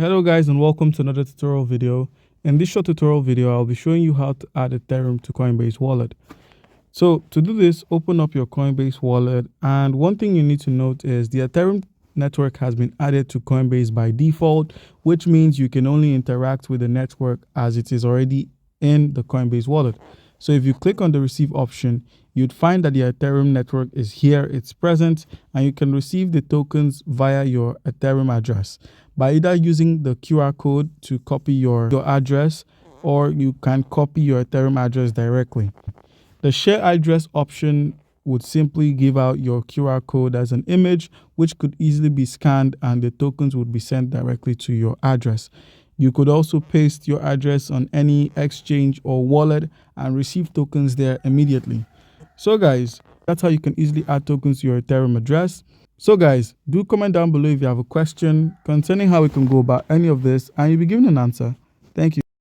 Hello guys, and welcome to another tutorial video. In this short tutorial video, I'll be showing you how to add Ethereum to Coinbase Wallet. So to do this, open up your Coinbase Wallet, and one thing you need to note is the Ethereum network has been added to Coinbase by default, which means you can only interact with the network as it is already in the Coinbase Wallet. So if you click on the receive option, you'd find that the Ethereum network is here, it's present, and you can receive the tokens via your Ethereum address by either using the QR code to copy your address, or you can copy your Ethereum address directly. The share address option would simply give out your QR code as an image, which could easily be scanned and the tokens would be sent directly to your address. You could also paste your address on any exchange or wallet and receive tokens there immediately. So guys, that's how you can easily add tokens to your Ethereum address. So guys, do comment down below if you have a question concerning how we can go about any of this and you'll be given an answer. Thank you.